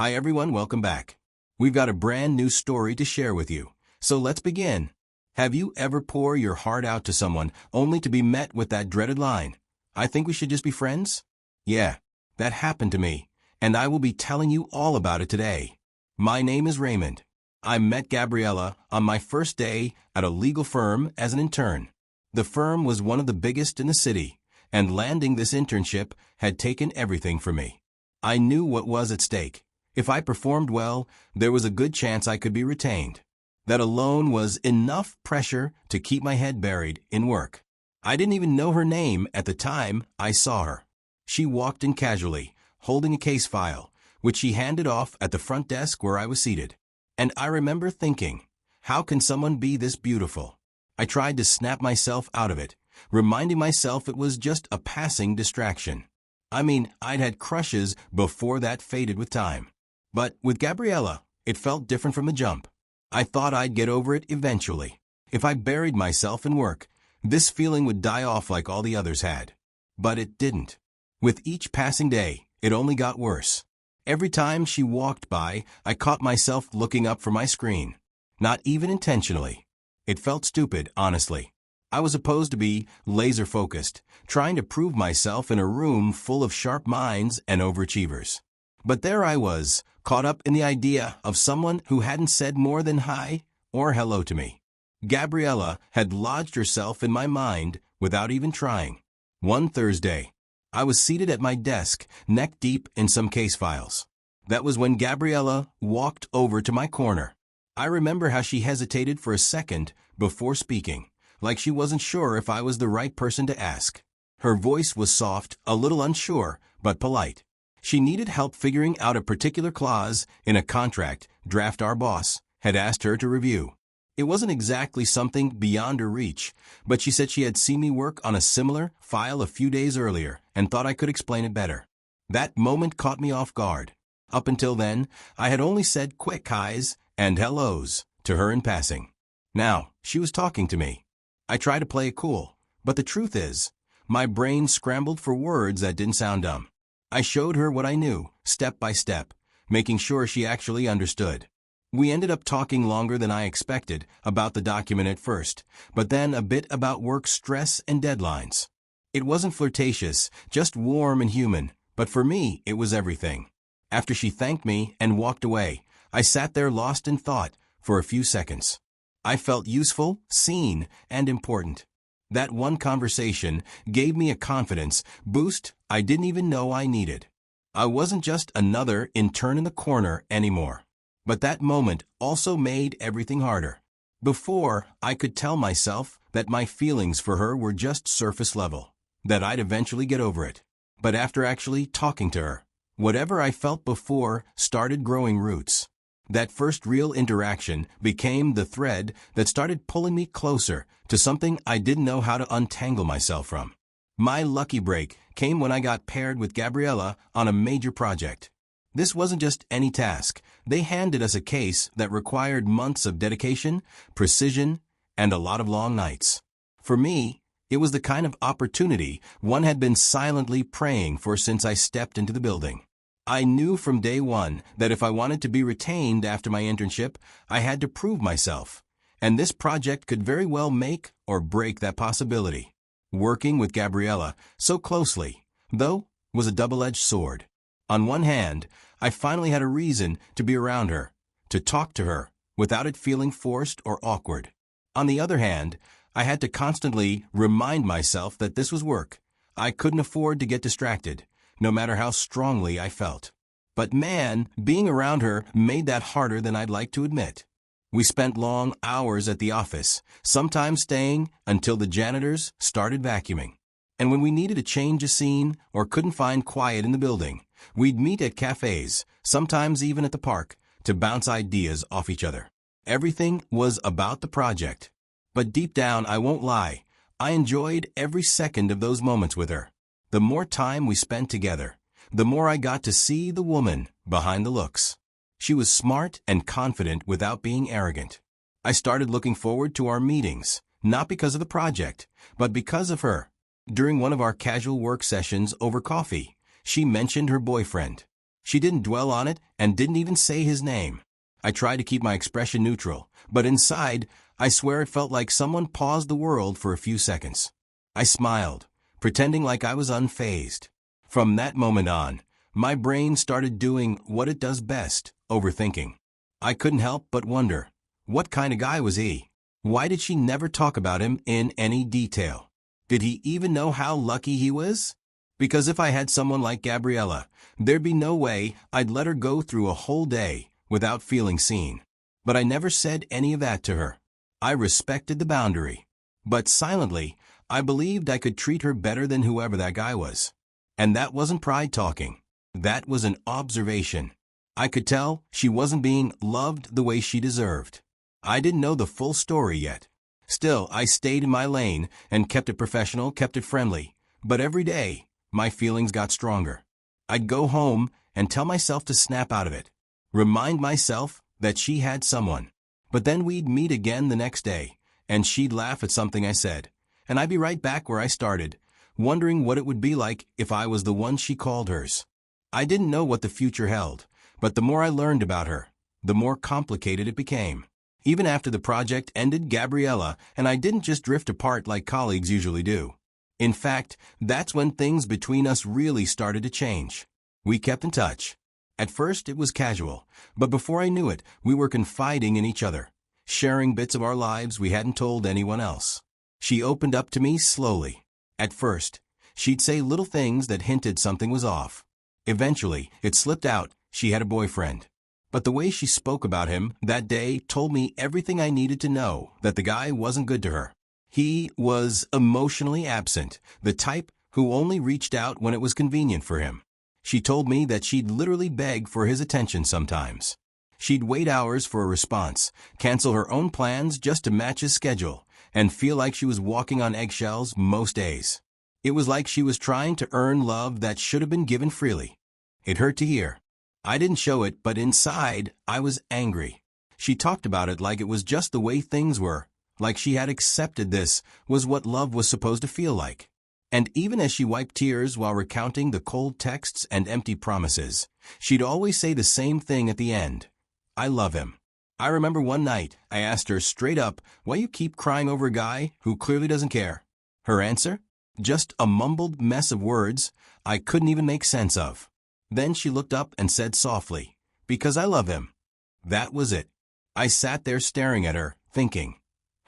Hi everyone, welcome back. We've got a brand new story to share with you. So let's begin. Have you ever poured your heart out to someone only to be met with that dreaded line, "I think we should just be friends"? Yeah, that happened to me, and I will be telling you all about it today. My name is Raymond. I met Gabriella on my first day at a legal firm as an intern. The firm was one of the biggest in the city, and landing this internship had taken everything from me. I knew what was at stake. If I performed well, there was a good chance I could be retained. That alone was enough pressure to keep my head buried in work. I didn't even know her name at the time I saw her. She walked in casually, holding a case file, which she handed off at the front desk where I was seated. And I remember thinking, how can someone be this beautiful? I tried to snap myself out of it, reminding myself it was just a passing distraction. I mean, I'd had crushes before that faded with time. But with Gabriella, it felt different from the jump. I thought I'd get over it eventually. If I buried myself in work, this feeling would die off like all the others had. But it didn't. With each passing day, it only got worse. Every time she walked by, I caught myself looking up from my screen. Not even intentionally. It felt stupid, honestly. I was supposed to be laser-focused, trying to prove myself in a room full of sharp minds and overachievers. But there I was, caught up in the idea of someone who hadn't said more than hi or hello to me. Gabriella had lodged herself in my mind without even trying. One Thursday, I was seated at my desk, neck deep in some case files. That was when Gabriella walked over to my corner. I remember how she hesitated for a second before speaking, like she wasn't sure if I was the right person to ask. Her voice was soft, a little unsure, but polite. She needed help figuring out a particular clause in a contract draft our boss had asked her to review. It wasn't exactly something beyond her reach, but she said she had seen me work on a similar file a few days earlier and thought I could explain it better. That moment caught me off guard. Up until then, I had only said quick hi's and hellos to her in passing. Now, she was talking to me. I tried to play it cool, but the truth is, my brain scrambled for words that didn't sound dumb. I showed her what I knew, step by step, making sure she actually understood. We ended up talking longer than I expected about the document at first, but then a bit about work stress and deadlines. It wasn't flirtatious, just warm and human, but for me, it was everything. After she thanked me and walked away, I sat there lost in thought for a few seconds. I felt useful, seen, and important. That one conversation gave me a confidence boost I didn't even know I needed. I wasn't just another intern in the corner anymore. But that moment also made everything harder. Before, I could tell myself that my feelings for her were just surface level, that I'd eventually get over it. But after actually talking to her, whatever I felt before started growing roots. That first real interaction became the thread that started pulling me closer to something I didn't know how to untangle myself from. My lucky break came when I got paired with Gabriella on a major project. This wasn't just any task. They handed us a case that required months of dedication, precision, and a lot of long nights. For me, it was the kind of opportunity one had been silently praying for since I stepped into the building. I knew from day one that if I wanted to be retained after my internship, I had to prove myself. And this project could very well make or break that possibility. Working with Gabriella so closely, though, was a double-edged sword. On one hand, I finally had a reason to be around her, to talk to her, without it feeling forced or awkward. On the other hand, I had to constantly remind myself that this was work. I couldn't afford to get distracted, no matter how strongly I felt. But man, being around her made that harder than I'd like to admit. We spent long hours at the office, sometimes staying until the janitors started vacuuming. And when we needed to change a scene or couldn't find quiet in the building, we'd meet at cafes, sometimes even at the park, to bounce ideas off each other. Everything was about the project. But deep down, I won't lie, I enjoyed every second of those moments with her. The more time we spent together, the more I got to see the woman behind the looks. She was smart and confident without being arrogant. I started looking forward to our meetings, not because of the project, but because of her. During one of our casual work sessions over coffee, she mentioned her boyfriend. She didn't dwell on it and didn't even say his name. I tried to keep my expression neutral, but inside, I swear it felt like someone paused the world for a few seconds. I smiled, pretending like I was unfazed. From that moment on, my brain started doing what it does best, overthinking. I couldn't help but wonder, what kind of guy was he? Why did she never talk about him in any detail? Did he even know how lucky he was? Because if I had someone like Gabriella, there'd be no way I'd let her go through a whole day without feeling seen. But I never said any of that to her. I respected the boundary. But silently, I believed I could treat her better than whoever that guy was. And that wasn't pride talking. That was an observation. I could tell she wasn't being loved the way she deserved. I didn't know the full story yet. Still, I stayed in my lane and kept it professional, kept it friendly. But every day, my feelings got stronger. I'd go home and tell myself to snap out of it. Remind myself that she had someone. But then we'd meet again the next day, and she'd laugh at something I said. And I'd be right back where I started, wondering what it would be like if I was the one she called hers. I didn't know what the future held, but the more I learned about her, the more complicated it became. Even after the project ended, Gabriella and I didn't just drift apart like colleagues usually do. In fact, that's when things between us really started to change. We kept in touch. At first, it was casual, but before I knew it, we were confiding in each other, sharing bits of our lives we hadn't told anyone else. She opened up to me slowly. At first, she'd say little things that hinted something was off. Eventually, it slipped out she had a boyfriend. But the way she spoke about him that day told me everything I needed to know, that the guy wasn't good to her. He was emotionally absent, the type who only reached out when it was convenient for him. She told me that she'd literally beg for his attention sometimes. She'd wait hours for a response, cancel her own plans just to match his schedule, and feel like she was walking on eggshells most days. It was like she was trying to earn love that should have been given freely. It hurt to hear. I didn't show it, but inside, I was angry. She talked about it like it was just the way things were, like she had accepted this was what love was supposed to feel like. And even as she wiped tears while recounting the cold texts and empty promises, she'd always say the same thing at the end. I love him. I remember one night, I asked her straight up, why you keep crying over a guy who clearly doesn't care? Her answer? Just a mumbled mess of words I couldn't even make sense of. Then she looked up and said softly, because I love him. That was it. I sat there staring at her, thinking,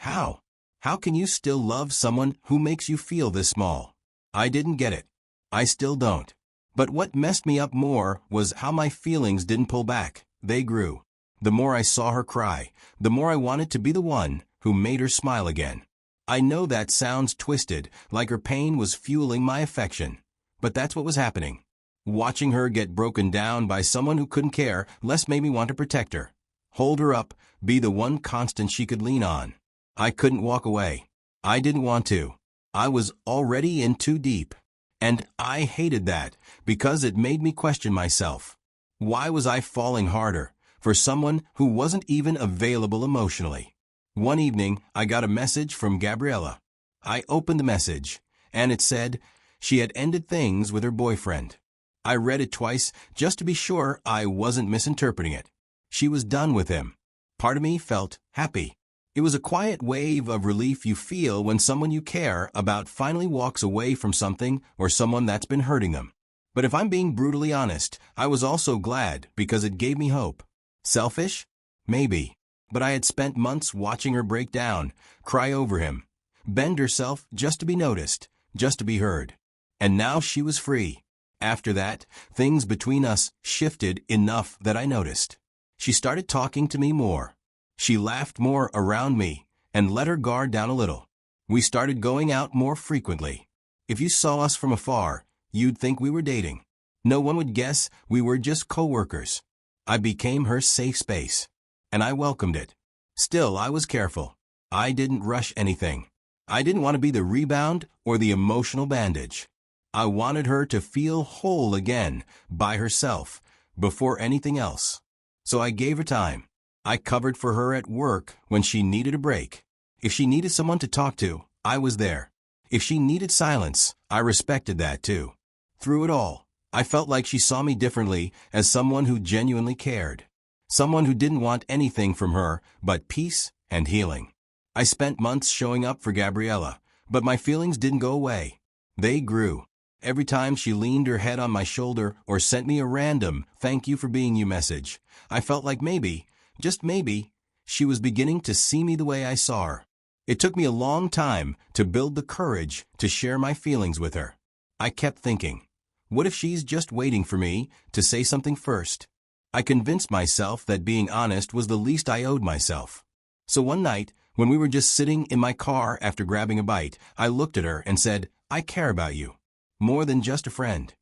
how? How can you still love someone who makes you feel this small? I didn't get it. I still don't. But what messed me up more was how my feelings didn't pull back. They grew. The more I saw her cry, the more I wanted to be the one who made her smile again. I know that sounds twisted, like her pain was fueling my affection. But that's what was happening. Watching her get broken down by someone who couldn't care less made me want to protect her. Hold her up, be the one constant she could lean on. I couldn't walk away. I didn't want to. I was already in too deep. And I hated that, because it made me question myself. Why was I falling harder for someone who wasn't even available emotionally? One evening, I got a message from Gabriella. I opened the message, and it said she had ended things with her boyfriend. I read it twice just to be sure I wasn't misinterpreting it. She was done with him. Part of me felt happy. It was a quiet wave of relief you feel when someone you care about finally walks away from something or someone that's been hurting them. But if I'm being brutally honest, I was also glad because it gave me hope. Selfish? Maybe. But I had spent months watching her break down, cry over him, bend herself just to be noticed, just to be heard. And now she was free. After that, things between us shifted enough that I noticed. She started talking to me more. She laughed more around me and let her guard down a little. We started going out more frequently. If you saw us from afar, you'd think we were dating. No one would guess we were just co-workers. I became her safe space, and I welcomed it. Still, I was careful. I didn't rush anything. I didn't want to be the rebound or the emotional bandage. I wanted her to feel whole again, by herself, before anything else. So I gave her time. I covered for her at work when she needed a break. If she needed someone to talk to, I was there. If she needed silence, I respected that too. Through it all, I felt like she saw me differently, as someone who genuinely cared. Someone who didn't want anything from her but peace and healing. I spent months showing up for Gabriella, but my feelings didn't go away. They grew. Every time she leaned her head on my shoulder or sent me a random "thank you for being you" message, I felt like maybe, just maybe, she was beginning to see me the way I saw her. It took me a long time to build the courage to share my feelings with her. I kept thinking, what if she's just waiting for me to say something first? I convinced myself that being honest was the least I owed myself. So one night, when we were just sitting in my car after grabbing a bite, I looked at her and said, "I care about you. More than just a friend."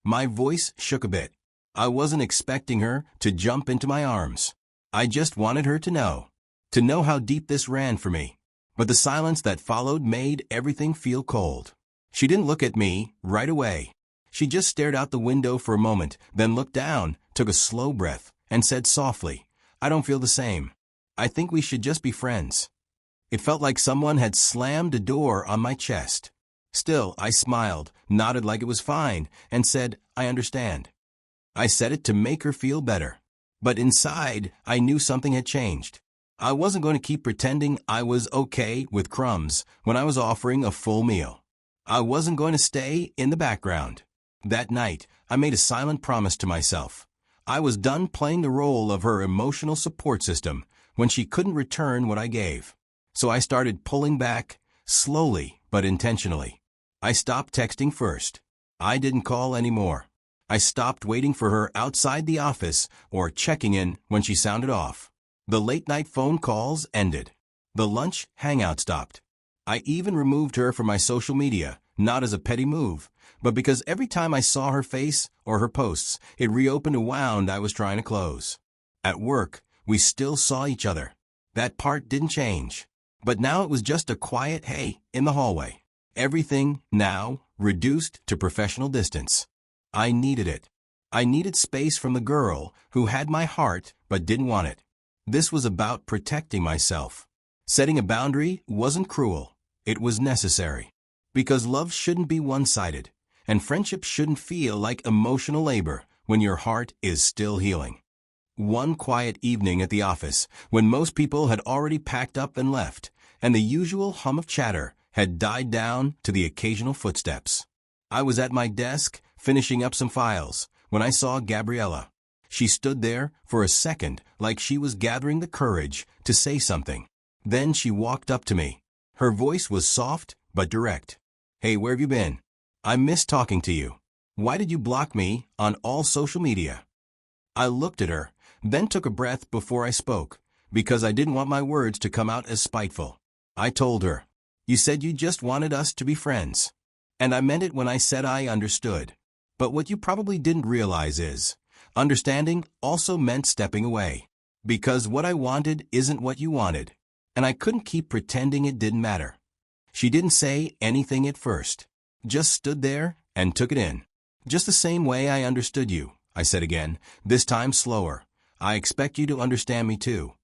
My voice shook a bit. I wasn't expecting her to jump into my arms. I just wanted her to know how deep this ran for me. But the silence that followed made everything feel cold. She didn't look at me right away. She just stared out the window for a moment, then looked down, took a slow breath, and said softly, "I don't feel the same. I think we should just be friends." It felt like someone had slammed a door on my chest. Still, I smiled, nodded like it was fine, and said, "I understand." I said it to make her feel better. But inside, I knew something had changed. I wasn't going to keep pretending I was okay with crumbs when I was offering a full meal. I wasn't going to stay in the background. That night, I made a silent promise to myself. I was done playing the role of her emotional support system when she couldn't return what I gave. So I started pulling back, slowly but intentionally. I stopped texting first. I didn't call anymore. I stopped waiting for her outside the office or checking in when she sounded off. The late-night phone calls ended. The lunch hangout stopped. I even removed her from my social media, not as a petty move, but because every time I saw her face or her posts, it reopened a wound I was trying to close. At work, we still saw each other. That part didn't change. But now it was just a quiet "hey" in the hallway. Everything, now, reduced to professional distance. I needed it. I needed space from the girl who had my heart but didn't want it. This was about protecting myself. Setting a boundary wasn't cruel. It was necessary. Because love shouldn't be one-sided, and friendship shouldn't feel like emotional labor when your heart is still healing. One quiet evening at the office, when most people had already packed up and left, and the usual hum of chatter had died down to the occasional footsteps. I was at my desk, finishing up some files, when I saw Gabriella. She stood there for a second like she was gathering the courage to say something. Then she walked up to me. Her voice was soft but direct. "Hey, where have you been? I miss talking to you. Why did you block me on all social media?" I looked at her, then took a breath before I spoke, because I didn't want my words to come out as spiteful. I told her, "You said you just wanted us to be friends. And I meant it when I said I understood. But what you probably didn't realize is, understanding also meant stepping away. Because what I wanted isn't what you wanted. And I couldn't keep pretending it didn't matter." She didn't say anything at first. Just stood there and took it in. "Just the same way I understood you," I said again, this time slower. "I expect you to understand me too."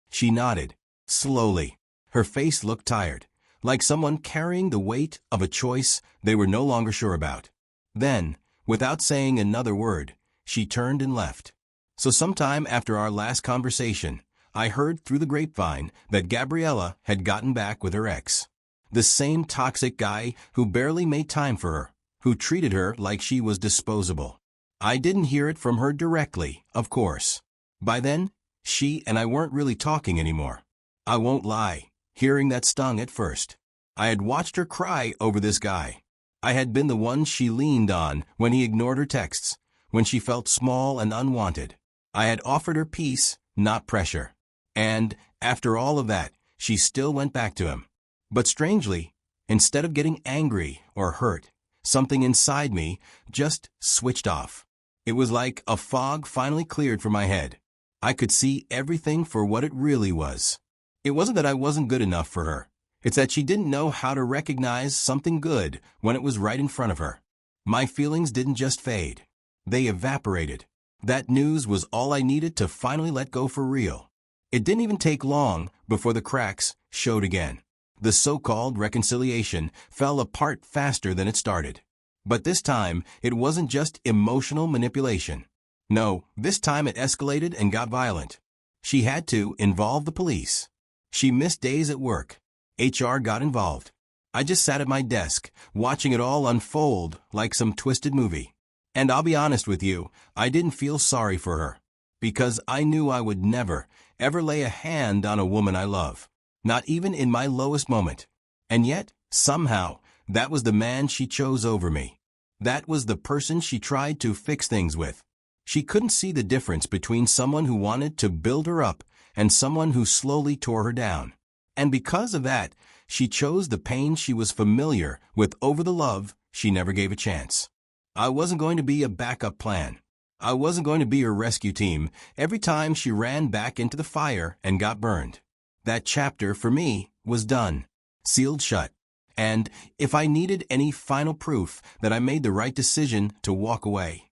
She nodded, slowly. Her face looked tired, like someone carrying the weight of a choice they were no longer sure about. Then, without saying another word, she turned and left. So sometime after our last conversation, I heard through the grapevine that Gabriella had gotten back with her ex. The same toxic guy who barely made time for her, who treated her like she was disposable. I didn't hear it from her directly, of course. By then, she and I weren't really talking anymore. I won't lie, hearing that stung at first. I had watched her cry over this guy. I had been the one she leaned on when he ignored her texts, when she felt small and unwanted. I had offered her peace, not pressure. And, after all of that, she still went back to him. But strangely, instead of getting angry or hurt, something inside me just switched off. It was like a fog finally cleared from my head. I could see everything for what it really was. It wasn't that I wasn't good enough for her. It's that she didn't know how to recognize something good when it was right in front of her. My feelings didn't just fade. They evaporated. That news was all I needed to finally let go for real. It didn't even take long before the cracks showed again. The so-called reconciliation fell apart faster than it started. But this time, it wasn't just emotional manipulation. No, this time it escalated and got violent. She had to involve the police. She missed days at work. HR got involved. I just sat at my desk, watching it all unfold like some twisted movie. And I'll be honest with you, I didn't feel sorry for her. Because I knew I would never, ever lay a hand on a woman I love. Not even in my lowest moment. And yet, somehow, that was the man she chose over me. That was the person she tried to fix things with. She couldn't see the difference between someone who wanted to build her up and someone who slowly tore her down. And because of that, she chose the pain she was familiar with over the love she never gave a chance. I wasn't going to be a backup plan. I wasn't going to be her rescue team every time she ran back into the fire and got burned. That chapter, for me, was done, sealed shut. And if I needed any final proof that I made the right decision to walk away,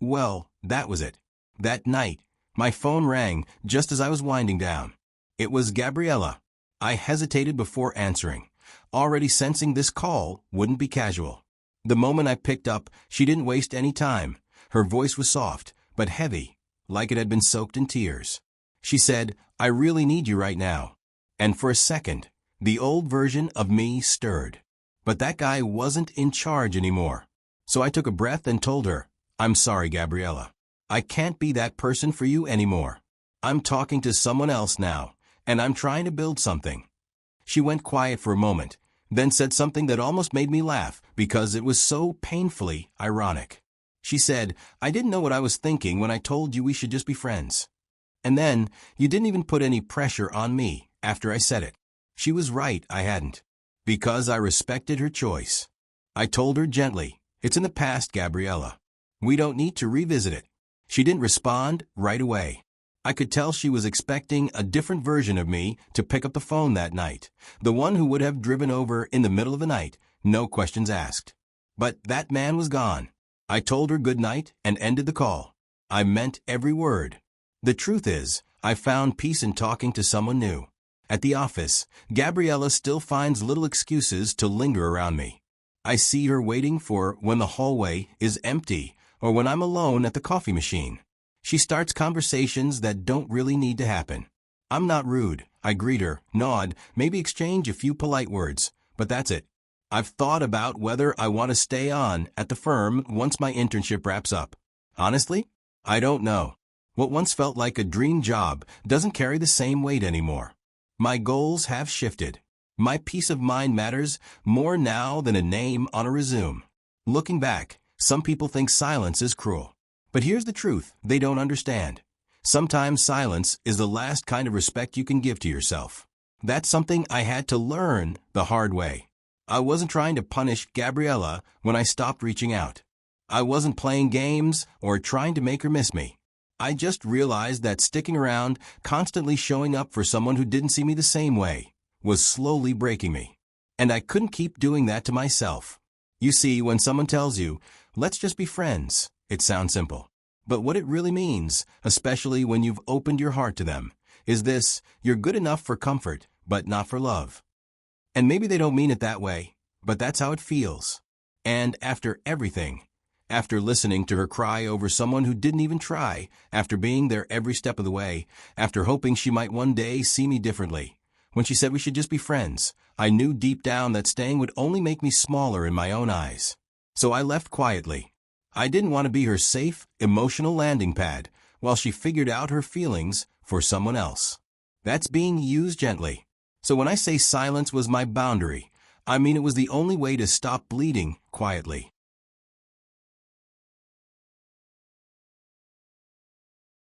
well, that was it. That night, my phone rang just as I was winding down. It was Gabriella. I hesitated before answering, already sensing this call wouldn't be casual. The moment I picked up, she didn't waste any time. Her voice was soft, but heavy, like it had been soaked in tears. She said, "I really need you right now." And for a second, the old version of me stirred. But that guy wasn't in charge anymore. So I took a breath and told her, "I'm sorry, Gabriella. I can't be that person for you anymore. I'm talking to someone else now, and I'm trying to build something." She went quiet for a moment, then said something that almost made me laugh because it was so painfully ironic. She said, "I didn't know what I was thinking when I told you we should just be friends. And then, you didn't even put any pressure on me after I said it." She was right, I hadn't. Because I respected her choice. I told her gently, "It's in the past, Gabriella. We don't need to revisit it." She didn't respond right away. I could tell she was expecting a different version of me to pick up the phone that night, the one who would have driven over in the middle of the night, no questions asked. But that man was gone. I told her good night and ended the call. I meant every word. The truth is, I found peace in talking to someone new. At the office, Gabriella still finds little excuses to linger around me. I see her waiting for when the hallway is empty or when I'm alone at the coffee machine. She starts conversations that don't really need to happen. I'm not rude. I greet her, nod, maybe exchange a few polite words, but that's it. I've thought about whether I want to stay on at the firm once my internship wraps up. Honestly, I don't know. What once felt like a dream job doesn't carry the same weight anymore. My goals have shifted. My peace of mind matters more now than a name on a resume. Looking back, some people think silence is cruel. But here's the truth they don't understand. Sometimes silence is the last kind of respect you can give to yourself. That's something I had to learn the hard way. I wasn't trying to punish Gabriella when I stopped reaching out. I wasn't playing games or trying to make her miss me. I just realized that sticking around, constantly showing up for someone who didn't see me the same way, was slowly breaking me. And I couldn't keep doing that to myself. You see, when someone tells you, "Let's just be friends," it sounds simple. But what it really means, especially when you've opened your heart to them, is this: you're good enough for comfort, but not for love. And maybe they don't mean it that way, but that's how it feels. And after everything, after listening to her cry over someone who didn't even try, after being there every step of the way, after hoping she might one day see me differently, when she said we should just be friends, I knew deep down that staying would only make me smaller in my own eyes. So I left quietly. I didn't want to be her safe, emotional landing pad while she figured out her feelings for someone else. That's being used gently. So when I say silence was my boundary, I mean it was the only way to stop bleeding quietly.